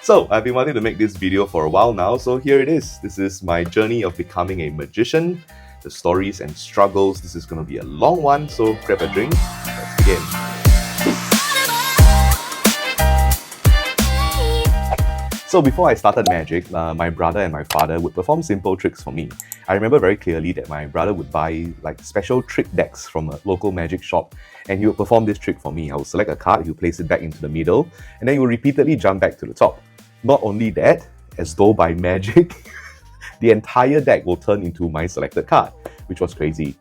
So, I've been wanting to make this video for a while now, so here it is. This is my journey of becoming a magician, the stories and struggles. This is going to be a long one, so grab a drink. Let's begin. So before I started magic, my brother and my father would perform simple tricks for me. I remember very clearly that my brother would buy like special trick decks from a local magic shop, and he would perform this trick for me. I would select a card, he would place it back into the middle, and then he would repeatedly jump back to the top. Not only that, as though by magic, the entire deck will turn into my selected card, which was crazy.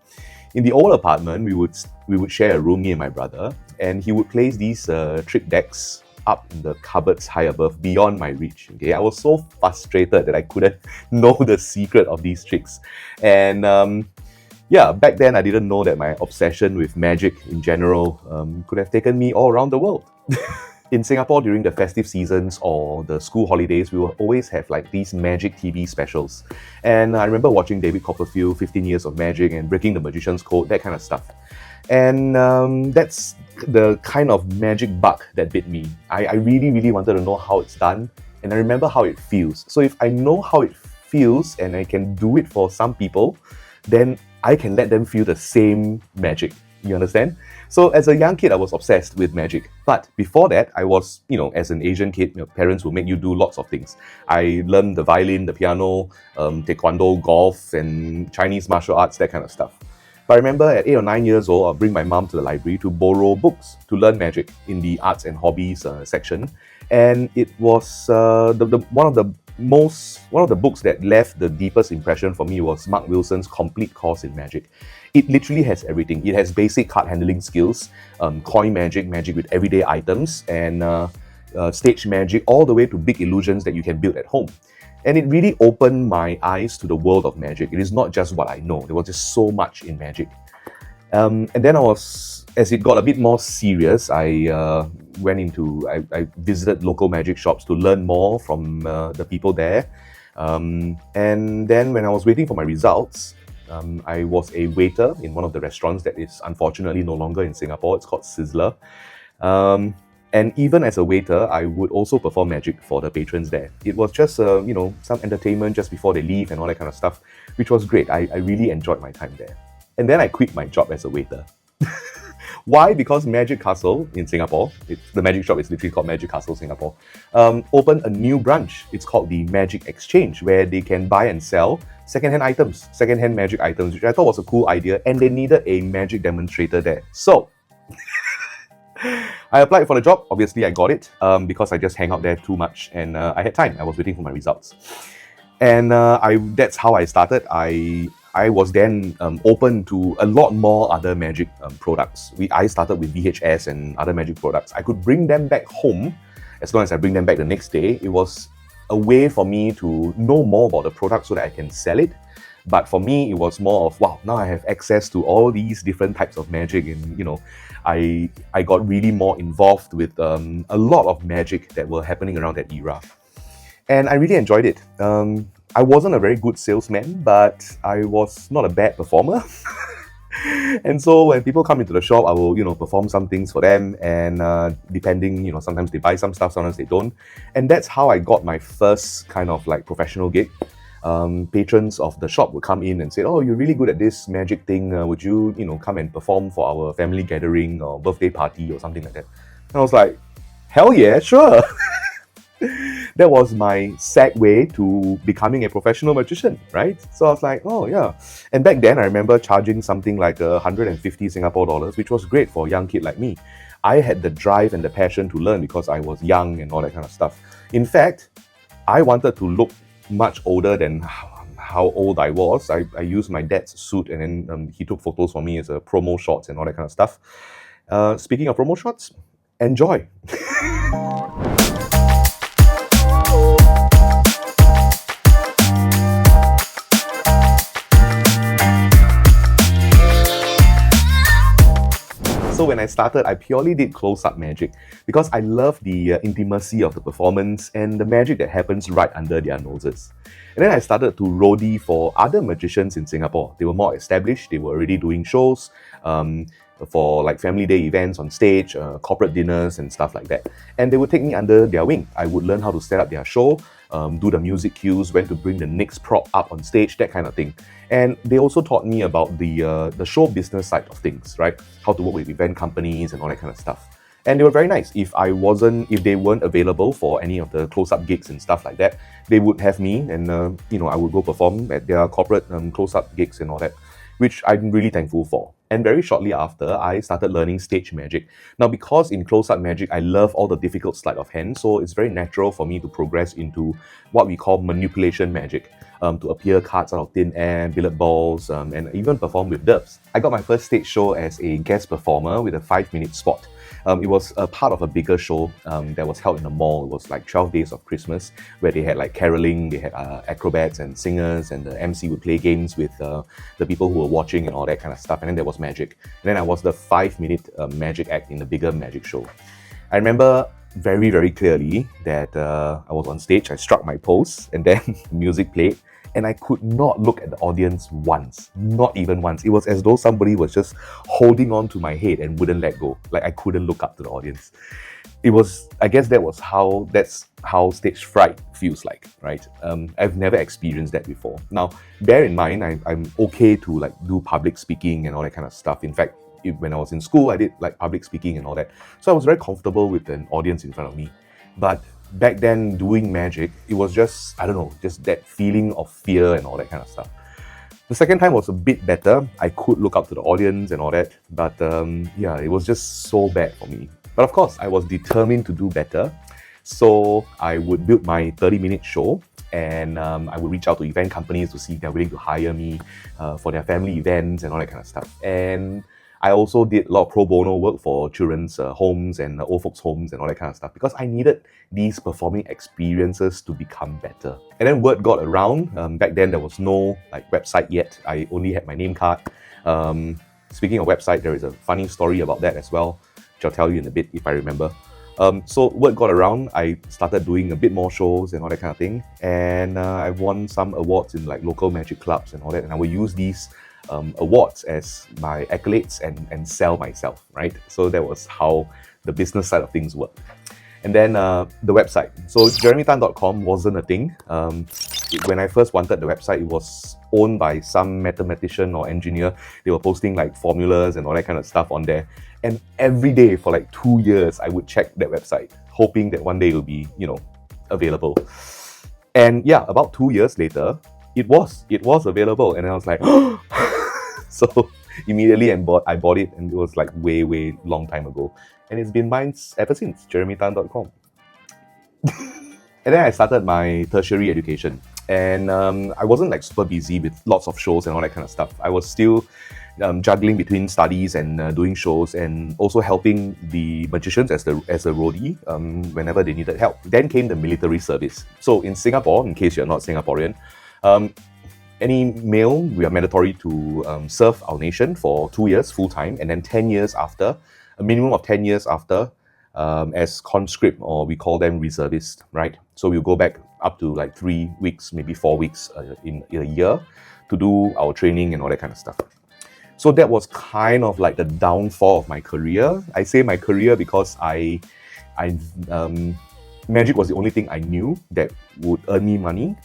In the old apartment, we would share a room, me and my brother, and he would place these trick decks up in the cupboards high above, beyond my reach. Okay, I was so frustrated that I couldn't know the secret of these tricks. And yeah, back then I didn't know that my obsession with magic in general could have taken me all around the world. In Singapore, during the festive seasons or the school holidays, we will always have like these magic TV specials. And I remember watching David Copperfield, 15 Years of Magic and Breaking the Magician's Code, that kind of stuff. And that's the kind of magic bug that bit me. I really wanted to know how it's done, and I remember how it feels. So if I know how it feels and I can do it for some people, then I can let them feel the same magic. You understand? So as a young kid, I was obsessed with magic. But before that, I was, as an Asian kid, your parents will make you do lots of things. I learned the violin, the piano, taekwondo, golf, and Chinese martial arts, that kind of stuff. But I remember at 8 or 9 years old, I'll bring my mom to the library to borrow books to learn magic in the arts and hobbies section. And it was one of the books that left the deepest impression for me was Mark Wilson's Complete Course in Magic. It literally has everything. It has basic card handling skills, coin magic, magic with everyday items, and stage magic, all the way to big illusions that you can build at home. And it really opened my eyes to the world of magic. It is not just what I know. There was just so much in magic. And then as it got a bit more serious, I visited local magic shops to learn more from the people there. And then when I was waiting for my results, I was a waiter in one of the restaurants that is unfortunately no longer in Singapore. It's called Sizzler. And even as a waiter, I would also perform magic for the patrons there. It was just, some entertainment just before they leave and all that kind of stuff, which was great. I really enjoyed my time there. And then I quit my job as a waiter. Why? Because Magic Castle in Singapore, the magic shop is literally called Magic Castle Singapore, opened a new branch. It's called the Magic Exchange, where they can buy and sell secondhand magic items, which I thought was a cool idea, and they needed a magic demonstrator there. So, I applied for the job. Obviously, I got it because I just hang out there too much, and I had time. I was waiting for my results. And that's how I started. I was then open to a lot more other magic products. I started with VHS and other magic products. I could bring them back home as long as I bring them back the next day. It was a way for me to know more about the product so that I can sell it. But for me, it was more of, wow, now I have access to all these different types of magic, and I got really more involved with a lot of magic that were happening around that era. And I really enjoyed it. I wasn't a very good salesman, but I was not a bad performer. And so when people come into the shop, I will, perform some things for them, and depending, sometimes they buy some stuff, sometimes they don't. And that's how I got my first kind of like professional gig. Patrons of the shop would come in and say, "Oh, you're really good at this magic thing. Would you, come and perform for our family gathering or birthday party or something like that?" And I was like, "Hell yeah, sure." That was my segue to becoming a professional magician, right? So I was like, oh yeah. And back then, I remember charging something like 150 Singapore dollars, which was great for a young kid like me. I had the drive and the passion to learn because I was young and all that kind of stuff. In fact, I wanted to look much older than how old I was. I used my dad's suit, and then he took photos for me as a promo shots and all that kind of stuff. Speaking of promo shots, enjoy. So when I started, I purely did close-up magic because I love the intimacy of the performance and the magic that happens right under their noses. And then I started to roadie for other magicians in Singapore. They were more established, they were already doing shows. for like family day events on stage, corporate dinners and stuff like that. And they would take me under their wing. I would learn how to set up their show, do the music cues, when to bring the next prop up on stage, that kind of thing. And they also taught me about the show business side of things, right? How to work with event companies and all that kind of stuff. And they were very nice. If they weren't available for any of the close-up gigs and stuff like that, they would have me, and I would go perform at their corporate close-up gigs and all that, which I'm really thankful for. And very shortly after, I started learning stage magic. Now, because in close-up magic, I love all the difficult sleight of hand, so it's very natural for me to progress into what we call manipulation magic, to appear cards out of thin air, billiard balls, and even perform with doves. I got my first stage show as a guest performer with a 5-minute spot. It was a part of a bigger show that was held in a mall. It was like 12 Days of Christmas, where they had like caroling, they had acrobats and singers, and the MC would play games with the people who were watching and all that kind of stuff. And then there was magic. And then I was the 5-minute magic act in the bigger magic show. I remember very, very clearly that I was on stage, I struck my pose, and then music played. And I could not look at the audience once, not even once. It was as though somebody was just holding on to my head and wouldn't let go. Like I couldn't look up to the audience. I guess that's how stage fright feels like, right? I've never experienced that before. Now, bear in mind, I'm okay to like do public speaking and all that kind of stuff. In fact, when I was in school, I did like public speaking and all that. So I was very comfortable with an audience in front of me. But back then, doing magic, it was just, I don't know, just that feeling of fear and all that kind of stuff. The second time was a bit better. I could look up to the audience and all that, but yeah, it was just so bad for me. But of course, I was determined to do better. So I would build my 30-minute show, and I would reach out to event companies to see if they're willing to hire me for their family events and all that kind of stuff. And I also did a lot of pro bono work for children's homes and old folks' homes and all that kind of stuff, because I needed these performing experiences to become better. And then word got around. Back then, there was no like website yet. I only had my name card. Speaking of website, there is a funny story about that as well, which I'll tell you in a bit if I remember. So word got around. I started doing a bit more shows and all that kind of thing. And I won some awards in like local magic clubs and all that. And I would use these awards as my accolades and sell myself, right? So that was how the business side of things worked. And then the website. So jeremytan.com wasn't a thing. When I first wanted the website, it was owned by some mathematician or engineer. They were posting like formulas and all that kind of stuff on there. And every day for like 2 years, I would check that website, hoping that one day it will be, available. And yeah, about 2 years later, it was available. And I was like, so immediately I bought it, and it was like way long time ago. And it's been mine ever since, jeremytan.com. And then I started my tertiary education. And I wasn't like super busy with lots of shows and all that kind of stuff. I was still juggling between studies and doing shows, and also helping the magicians as a roadie whenever they needed help. Then came the military service. So in Singapore, in case you're not Singaporean, any male, we are mandatory to serve our nation for 2 years full-time, and then 10 years after, a minimum of 10 years after, as conscript, or we call them reservists, right? So we'll go back up to like 3 weeks, maybe 4 weeks in a year to do our training and all that kind of stuff. So that was kind of like the downfall of my career. I say my career because magic was the only thing I knew that would earn me money.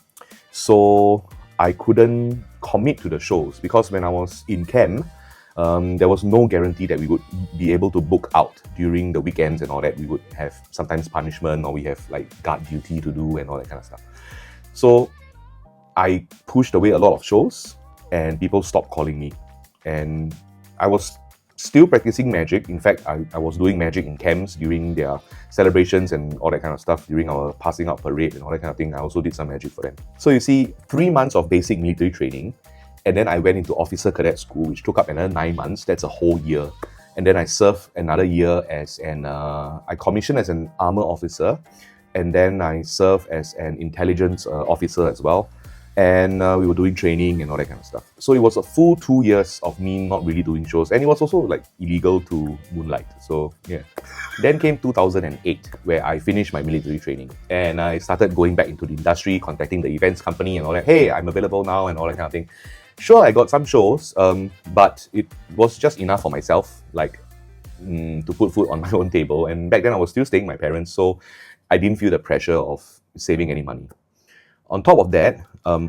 So I couldn't commit to the shows, because when I was in camp, there was no guarantee that we would be able to book out during the weekends and all that. We would have sometimes punishment, or we have like guard duty to do and all that kind of stuff. So I pushed away a lot of shows, and people stopped calling me. And I was still practicing magic. In fact, I was doing magic in camps during their celebrations and all that kind of stuff, during our passing out parade and all that kind of thing. I also did some magic for them. So you see, 3 months of basic military training, and then I went into officer cadet school, which took up another 9 months. That's a whole year. And then I served another year as I commissioned as an armor officer, and then I served as an intelligence officer as well. And we were doing training and all that kind of stuff. So it was a full 2 years of me not really doing shows. And it was also like illegal to moonlight. So yeah. Then came 2008, where I finished my military training. And I started going back into the industry, contacting the events company and all that. Hey, I'm available now and all that kind of thing. Sure, I got some shows, but it was just enough for myself, like to put food on my own table. And back then, I was still staying with my parents, so I didn't feel the pressure of saving any money. On top of that,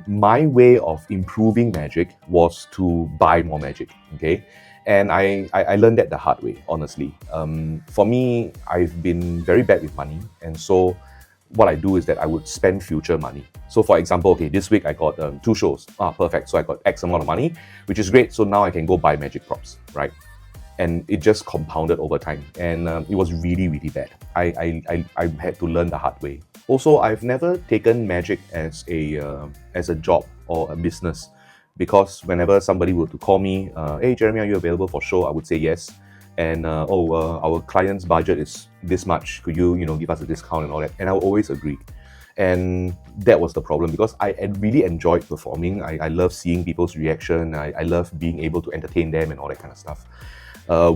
my way of improving magic was to buy more magic. Okay, and I learned that the hard way, honestly. For me, I've been very bad with money, and so what I do is that I would spend future money. So, for example, okay, this week I got 2 shows. Perfect. So I got X amount of money, which is great. So now I can go buy magic props, right? And it just compounded over time, and it was really, really bad. I had to learn the hard way. Also, I've never taken magic as a job or a business, because whenever somebody were to call me, hey Jeremy, are you available for show? I would say yes. And our client's budget is this much. Could you give us a discount and all that? And I would always agree. And that was the problem, because I really enjoyed performing. I love seeing people's reaction. I love being able to entertain them and all that kind of stuff.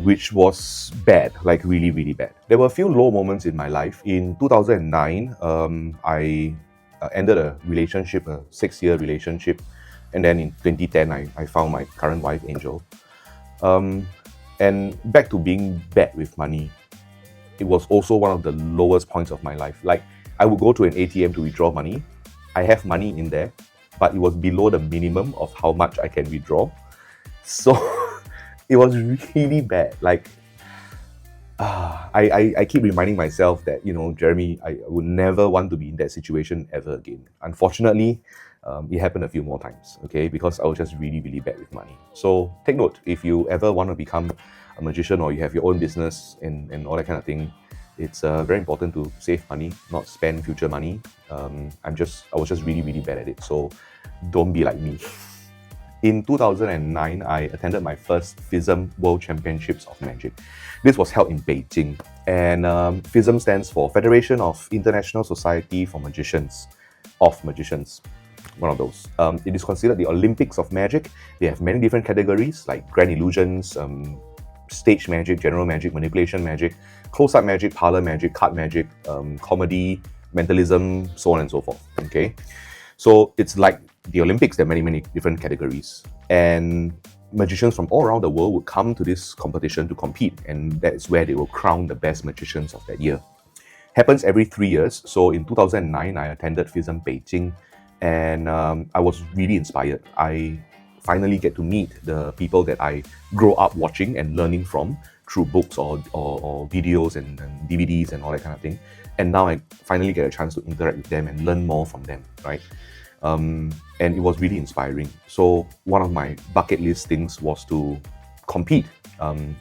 Which was bad, like really, really bad. There were a few low moments in my life. In 2009, I ended a relationship, a 6-year relationship. And then in 2010, I found my current wife, Angel. And back to being bad with money, it was also one of the lowest points of my life. Like, I would go to an ATM to withdraw money. I have money in there, but it was below the minimum of how much I can withdraw. So it was really bad. Like, I keep reminding myself that, Jeremy, I would never want to be in that situation ever again. Unfortunately, it happened a few more times, okay, because I was just really, really bad with money. So take note, if you ever want to become a magician, or you have your own business and all that kind of thing, it's very important to save money, not spend future money. I was just really, really bad at it. So don't be like me. In 2009, I attended my first FISM World Championships of Magic. This was held in Beijing, and FISM stands for Federation of International Society for Magicians, one of those. It is considered the Olympics of Magic. They have many different categories like Grand Illusions, Stage Magic, General Magic, Manipulation Magic, Close-Up Magic, Parlor Magic, Card Magic, Comedy, Mentalism, so on and so forth. Okay, so it's like the Olympics. There are many, many different categories, and magicians from all around the world would come to this competition to compete, and that's where they will crown the best magicians of that year. Happens every 3 years. So in 2009, I attended FISM Beijing, and I was really inspired. I finally get to meet the people that I grow up watching and learning from through books or videos and DVDs and all that kind of thing. And now I finally get a chance to interact with them and learn more from them, right? And it was really inspiring. So one of my bucket list things was to compete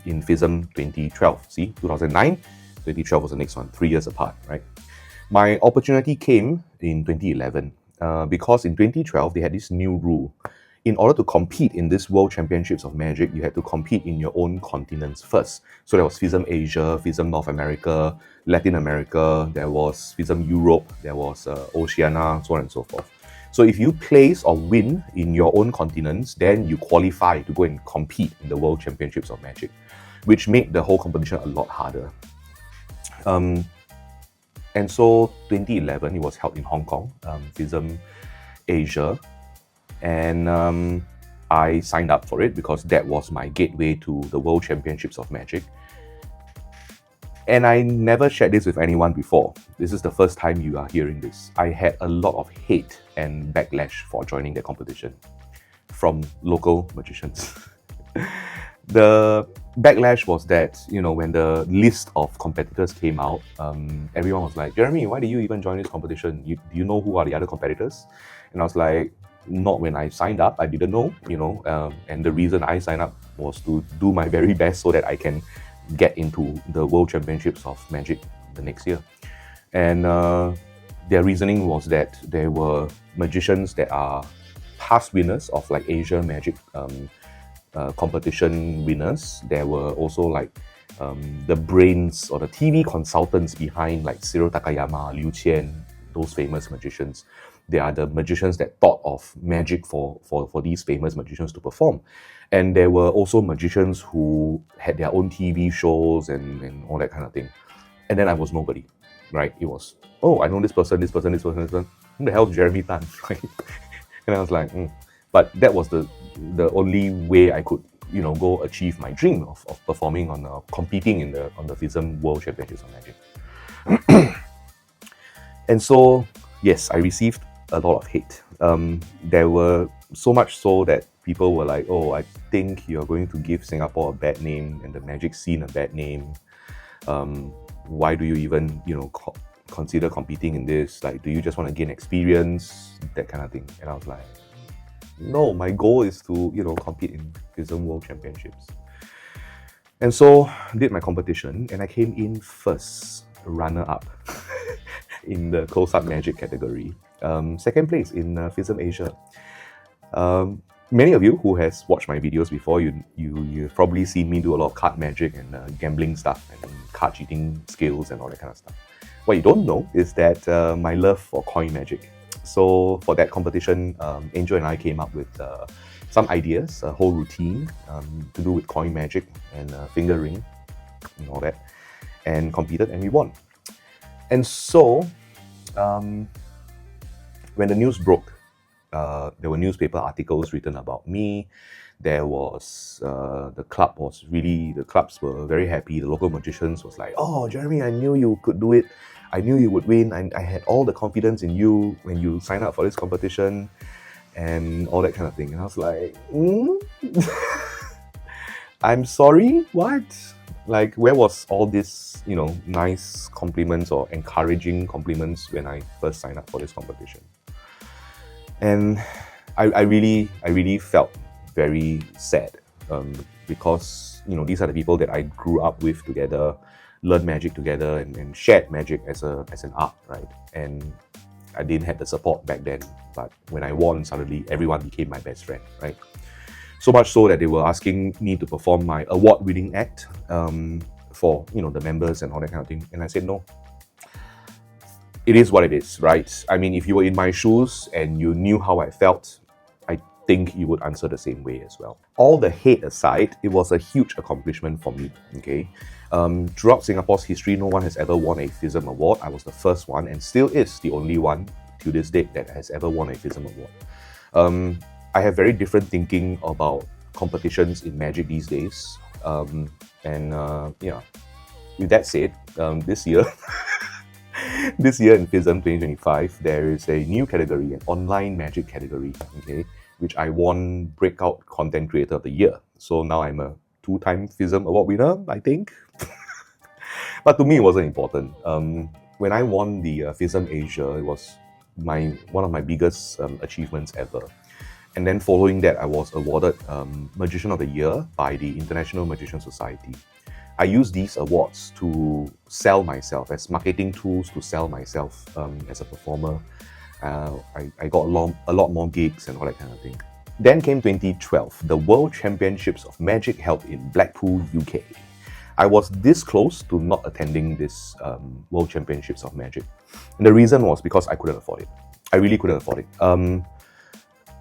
in FISM 2012. See, 2009, 2012 was the next one, 3 years apart, right? My opportunity came in 2011 because in 2012, they had this new rule. In order to compete in this World Championships of Magic, you had to compete in your own continents first. So there was FISM Asia, FISM North America, Latin America, there was FISM Europe, there was Oceania, so on and so forth. So if you place or win in your own continents, then you qualify to go and compete in the World Championships of Magic, which made the whole competition a lot harder. And so 2011, it was held in Hong Kong, FISM Asia, and I signed up for it because that was my gateway to the World Championships of Magic. And I never shared this with anyone before. This is the first time you are hearing this. I had a lot of hate and backlash for joining the competition from local magicians. The backlash was that, when the list of competitors came out, everyone was like, Jeremy, why did you even join this competition? Do you know who are the other competitors? And I was like, not when I signed up. I didn't know, and the reason I signed up was to do my very best so that I can get into the World Championships of Magic the next year. And their reasoning was that there were magicians that are past winners of like Asia Magic competition winners. There were also like the brains or the TV consultants behind like Cyril Takayama, Liu Qian, those famous magicians. They are the magicians that thought of magic for these famous magicians to perform. And there were also magicians who had their own TV shows and all that kind of thing. And then I was nobody, right? It was, oh, I know this person. Who the hell is Jeremy Tan, right? And I was like, But that was the only way I could, go achieve my dream of performing competing on the FISM World Championships of Magic. And so, yes, I received a lot of hate. There were so much so that people were like, "Oh, I think you're going to give Singapore a bad name and the Magic scene a bad name. Why do you even, consider competing in this? Like, do you just want to gain experience?" That kind of thing. And I was like, no, my goal is to, compete in FISM World Championships. And so I did my competition and I came in first, runner-up in the close-up magic category. Second place in FISM Asia. Many of you who has watched my videos before, you've probably seen me do a lot of card magic and gambling stuff and card cheating skills and all that kind of stuff. What you don't know is that my love for coin magic. So for that competition, Angel and I came up with some ideas, a whole routine to do with coin magic and finger ring and all that, and competed and we won. And so when the news broke, there were newspaper articles written about me. There was the clubs were very happy. The local magicians was like, "Oh, Jeremy, I knew you could do it. I knew you would win. I had all the confidence in you when you signed up for this competition," and all that kind of thing. And I was like, I'm sorry, what? Like, where was all this, nice compliments or encouraging compliments when I first signed up for this competition? And I really felt very sad because, these are the people that I grew up with together, learned magic together, and shared magic as an art, right? And I didn't have the support back then, but when I won, suddenly everyone became my best friend, right? So much so that they were asking me to perform my award-winning act for the members and all that kind of thing, and I said no. It is what it is, right? I mean, if you were in my shoes and you knew how I felt, I think you would answer the same way as well. All the hate aside, it was a huge accomplishment for me, okay? Throughout Singapore's history, no one has ever won a FISM award. I was the first one and still is the only one to this date that has ever won a FISM award. I have very different thinking about competitions in Magic these days. Yeah, with that said, this year, this year in FISM 2025, there is a new category, an online magic category, okay, which I won Breakout Content Creator of the Year. So now I'm a 2-time FISM award winner, I think. But to me, it wasn't important. When I won the FISM Asia, it was one of my biggest achievements ever. And then following that, I was awarded Magician of the Year by the International Magician Society. I use these awards to sell myself as marketing tools to sell myself as a performer. I got a lot more gigs and all that kind of thing. Then came 2012, the World Championships of Magic held in Blackpool, UK. I was this close to not attending this World Championships of Magic. And the reason was because I couldn't afford it. I really couldn't afford it.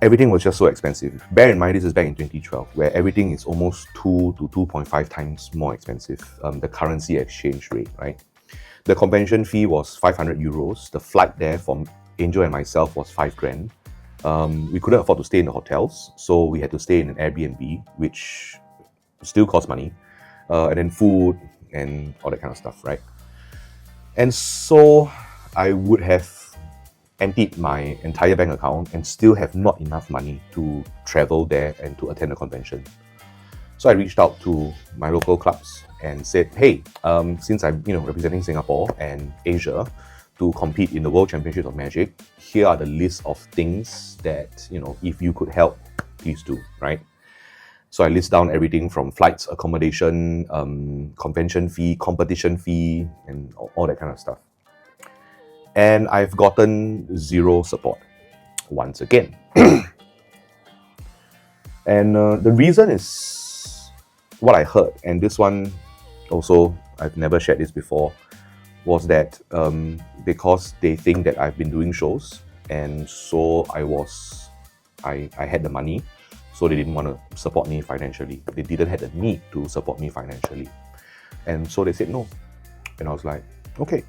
Everything was just so expensive. Bear in mind, this is back in 2012, where everything is almost 2 to 2.5 times more expensive, the currency exchange rate, right? The convention fee was 500 euros. The flight there from Angel and myself was 5 grand. We couldn't afford to stay in the hotels, so we had to stay in an Airbnb, which still cost money, and then food and all that kind of stuff, right? And so I would have emptied my entire bank account and still have not enough money to travel there and to attend the convention. So I reached out to my local clubs and said, hey, since I'm representing Singapore and Asia to compete in the World Championships of Magic, here are the list of things that, if you could help, please do, right? So I list down everything from flights, accommodation, convention fee, competition fee, and all that kind of stuff. And I've gotten zero support once again. And the reason is what I heard, and this one also, I've never shared this before, was that because they think that I've been doing shows, and so I had the money, so they didn't want to support me financially. They didn't have the need to support me financially. And so they said no. And I was like, okay,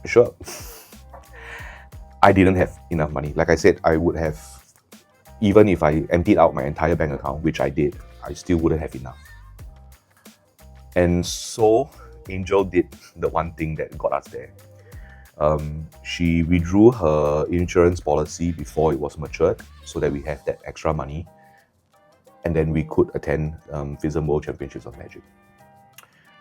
sure. I didn't have enough money. Like I said, I would have even if I emptied out my entire bank account, which I did, I still wouldn't have enough. And so Angel did the one thing that got us there. She withdrew her insurance policy before it was matured so that we have that extra money, and then we could attend FISM World Championships of Magic.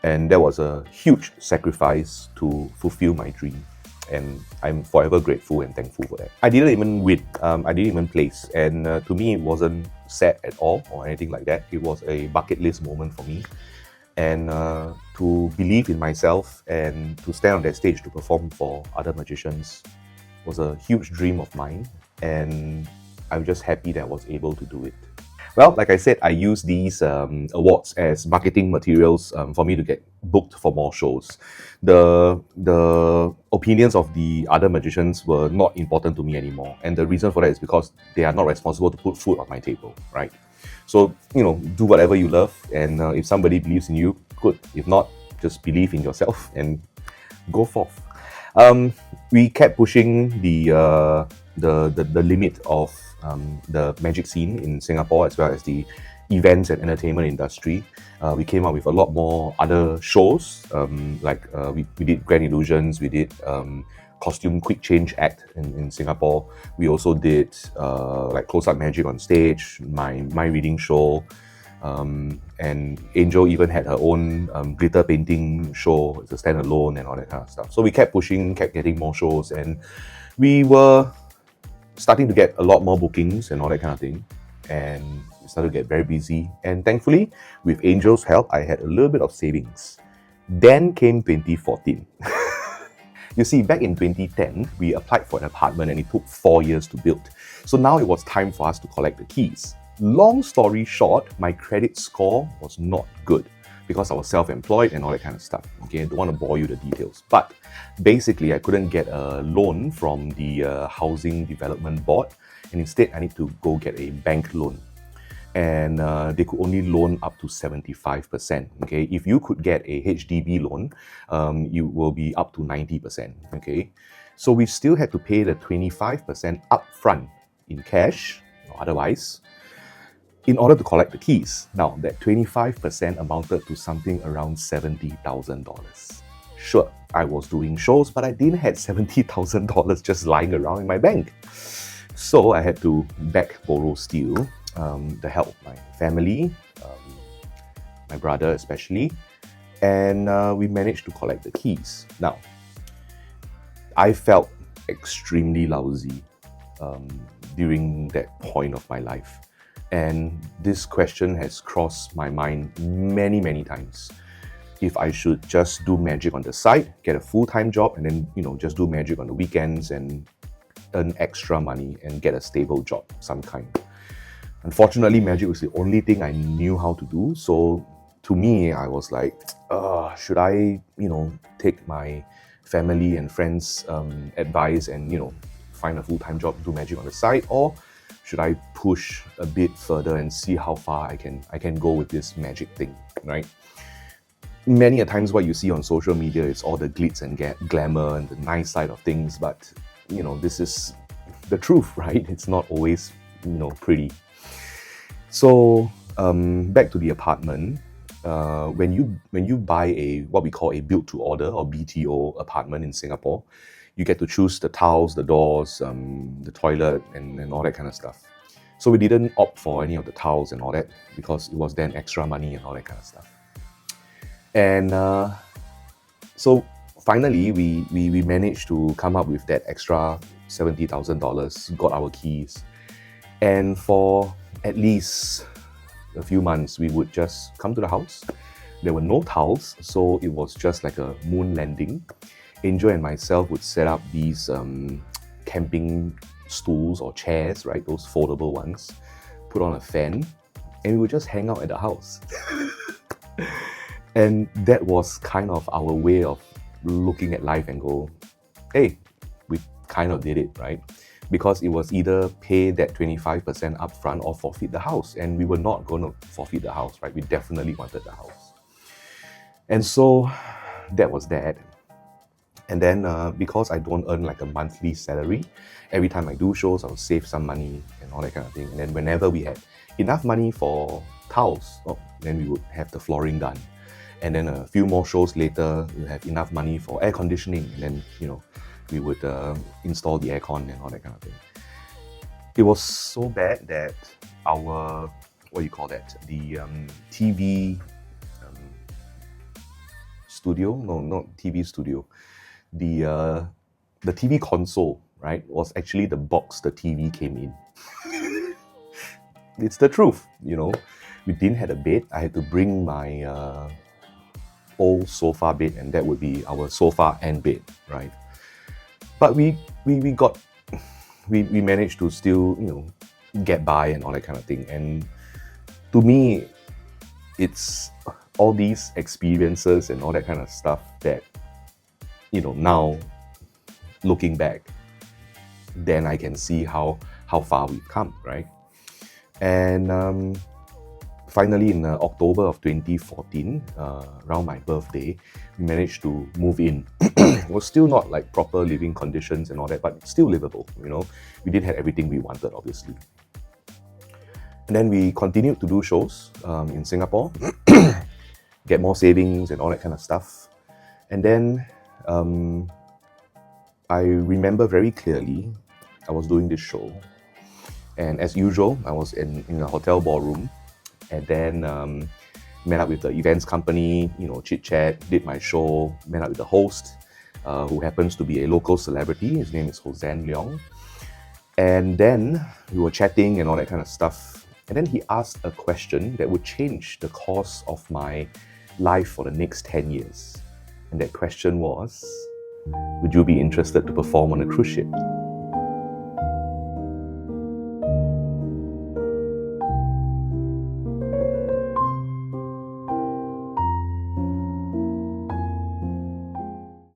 And that was a huge sacrifice to fulfill my dream. And I'm forever grateful and thankful for that. I didn't even win. I didn't even place. And to me, it wasn't sad at all or anything like that. It was a bucket list moment for me. And to believe in myself and to stand on that stage to perform for other magicians was a huge dream of mine. And I'm just happy that I was able to do it. Well, like I said, I use these awards as marketing materials for me to get booked for more shows. The opinions of the other magicians were not important to me anymore. And the reason for that is because they are not responsible to put food on my table, right? So, do whatever you love. And if somebody believes in you, good. If not, just believe in yourself and go forth. We kept pushing the limit of the magic scene in Singapore, as well as the events and entertainment industry. We came up with a lot more other shows, we did Grand Illusions, we did Costume Quick Change Act in Singapore. We also did close-up magic on stage, my reading show, and Angel even had her own glitter painting show. It's a standalone and all that kind of stuff. So we kept pushing, kept getting more shows, and we were starting to get a lot more bookings and all that kind of thing. And we started to get very busy. And thankfully, with Angel's help, I had a little bit of savings. Then came 2014. You see, back in 2010, we applied for an apartment and it took 4 years to build. So now it was time for us to collect the keys. Long story short, my credit score was not good because I was self-employed and all that kind of stuff. Okay, I don't want to bore you the details. But basically, I couldn't get a loan from the Housing Development Board, and instead I need to go get a bank loan. And they could only loan up to 75%. Okay, if you could get a HDB loan, you will be up to 90%. Okay, so we still had to pay the 25% upfront in cash or otherwise in order to collect the keys. Now, that 25% amounted to something around $70,000. Sure, I was doing shows, but I didn't have $70,000 just lying around in my bank. So I had to borrow still, the help of my family, my brother especially, and we managed to collect the keys. Now, I felt extremely lousy during that point of my life. And this question has crossed my mind many, many times. If I should just do magic on the side, get a full-time job, and then, just do magic on the weekends and earn extra money and get a stable job of some kind. Unfortunately, magic was the only thing I knew how to do. So to me, I was like, should I, take my family and friends' advice and, find a full-time job, do magic on the side, or should I push a bit further and see how far I can go with this magic thing, right? Many a times what you see on social media is all the glitz and glamour and the nice side of things, but this is the truth, right? It's not always pretty. So back to the apartment. When you buy what we call a build to order or BTO apartment in Singapore, you get to choose the tiles, the doors, the toilet, and all that kind of stuff. So we didn't opt for any of the tiles and all that because it was then extra money and all that kind of stuff. And so finally, we managed to come up with that extra $70,000, got our keys. And for at least a few months, we would just come to the house. There were no tiles, so it was just like a moon landing. Angel and myself would set up these camping stools or chairs, right? Those foldable ones. Put on a fan, and we would just hang out at the house. And that was kind of our way of looking at life and go, hey, we kind of did it, right? Because it was either pay that 25% upfront or forfeit the house. And we were not going to forfeit the house, right? We definitely wanted the house. And so that was that. And then because I don't earn like a monthly salary, every time I do shows, I'll save some money and all that kind of thing. And then whenever we had enough money for tiles, then we would have the flooring done. And then a few more shows later, we have enough money for air conditioning, and then we would install the aircon and all that kind of thing. It was so bad that our the TV studio, no, not TV studio, the TV console, right, was actually the box the TV came in. It's the truth, We didn't have a bed. I had to bring my old sofa bed, and that would be our sofa and bed, right? But we managed to still, get by and all that kind of thing. And to me, it's all these experiences and all that kind of stuff that, now looking back, then I can see how far we've come, right? And finally, in October of 2014, around my birthday, we managed to move in. It was still not like proper living conditions and all that, but still livable, We didn't have everything we wanted, obviously. And then we continued to do shows in Singapore, get more savings and all that kind of stuff. And then I remember very clearly, I was doing this show. And as usual, I was in a hotel ballroom, and then met up with the events company, chit-chat, did my show, met up with the host, who happens to be a local celebrity. His name is Hosan Leong. And then we were chatting and all that kind of stuff. And then he asked a question that would change the course of my life for the next 10 years. And that question was, would you be interested to perform on a cruise ship?